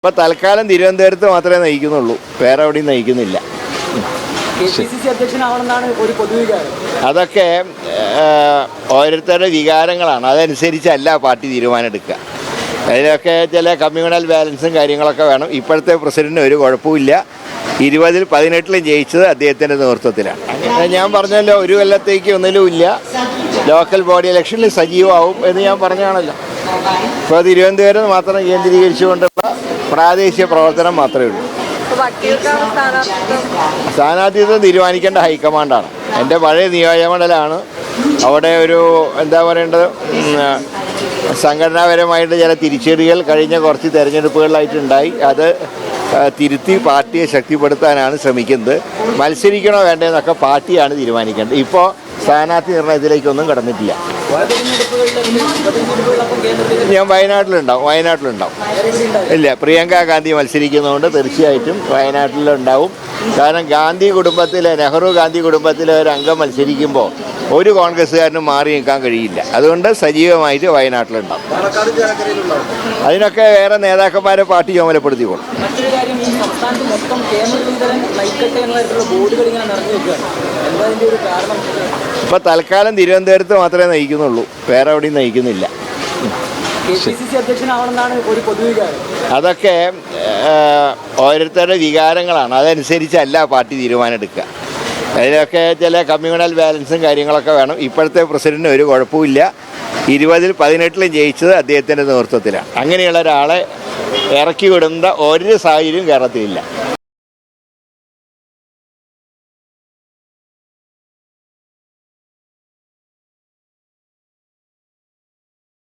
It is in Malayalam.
ഇപ്പോൾ തൽക്കാലം തിരുവനന്തപുരത്ത് മാത്രമേ നയിക്കുന്നുള്ളൂ, വേറെ എവിടെയും നയിക്കുന്നില്ല. അതൊക്കെ ഓരോരുത്തരുടെ വികാരങ്ങളാണ്, അതനുസരിച്ചല്ല പാർട്ടി തീരുമാനം. അതിലൊക്കെ ചില കമ്മ്യൂണൽ ബാലൻസും കാര്യങ്ങളൊക്കെ വേണം. ഇപ്പോഴത്തെ പ്രസിഡന്റിന് ഒരു കുഴപ്പമില്ല. 20-ൽ 18-ലും ജയിച്ചത് അദ്ദേഹത്തിൻ്റെ നേതൃത്വത്തിലാണ്. അങ്ങനെ ഞാൻ പറഞ്ഞല്ലോ, ഒരു കൊല്ലത്തേക്ക് ഒന്നിലും ഇല്ല. ലോക്കൽ ബോഡി ഇലക്ഷനിൽ സജീവമാവും എന്ന് ഞാൻ പറഞ്ഞാണല്ലോ. ഇപ്പോൾ തിരുവനന്തപുരം മാത്രം കേന്ദ്രീകരിച്ചുകൊണ്ടുള്ള പ്രാദേശിക പ്രവർത്തനം മാത്രമേ ഉള്ളൂ. സ്ഥാനാർത്ഥിത്വം തീരുമാനിക്കേണ്ട ഹൈക്കമാൻഡാണ്. എൻ്റെ പഴയ നിയോജകമണ്ഡലമാണ്. അവിടെ ഒരു എന്താ പറയേണ്ടത്, സംഘടനാപരമായിട്ട് ചില തിരിച്ചടികൾ കഴിഞ്ഞ കുറച്ച് തെരഞ്ഞെടുപ്പുകളിലായിട്ടുണ്ടായി. അത് തിരുത്തി പാർട്ടിയെ ശക്തിപ്പെടുത്താനാണ് ശ്രമിക്കുന്നത്. മത്സരിക്കണോ വേണ്ടതെന്നൊക്കെ പാർട്ടിയാണ് തീരുമാനിക്കേണ്ടത്. ഇപ്പോൾ സ്ഥാനാർത്ഥി നിർണയത്തിലേക്കൊന്നും കടന്നിട്ടില്ല. ഞാൻ വയനാട്ടിലുണ്ടാവും. ഇല്ല, പ്രിയങ്ക ഗാന്ധി മത്സരിക്കുന്നതുകൊണ്ട് തീർച്ചയായിട്ടും വയനാട്ടിലുണ്ടാവും. കാരണം നെഹ്റു ഗാന്ധി കുടുംബത്തിലെ ഒരു അംഗം മത്സരിക്കുമ്പോൾ ഒരു കോൺഗ്രസ്സുകാരനും മാറി നിൽക്കാൻ കഴിയില്ല. അതുകൊണ്ട് സജീവമായിട്ട് വയനാട്ടിലുണ്ടാവും. അതിനൊക്കെ വേറെ നേതാക്കന്മാരെ പാർട്ടി ചുമതലപ്പെടുത്തിക്കോളും. ഇപ്പോൾ തൽക്കാലം തിരുവനന്തപുരത്ത് മാത്രമേ നയിക്കുന്നുള്ളൂ, വേറെ എവിടെയും നയിക്കുന്നില്ല. അതൊക്കെ ഓരോരുത്തരുടെ വികാരങ്ങളാണ്, അതനുസരിച്ചല്ല പാർട്ടി തീരുമാനം. അതിലൊക്കെ ചില കമ്മ്യൂണൽ ബാലൻസും കാര്യങ്ങളൊക്കെ വേണം. ഇപ്പോഴത്തെ പ്രസിഡന്റിന് ഒരു കുഴപ്പമില്ല. 20-ൽ 18-ലും ജയിച്ചത് അദ്ദേഹത്തിൻ്റെ നേതൃത്വത്തിലാണ്. അങ്ങനെയുള്ള ഒരാളെ ഇറക്കി വിടേണ്ട ഒരു സാഹചര്യം കേരളത്തിലില്ല.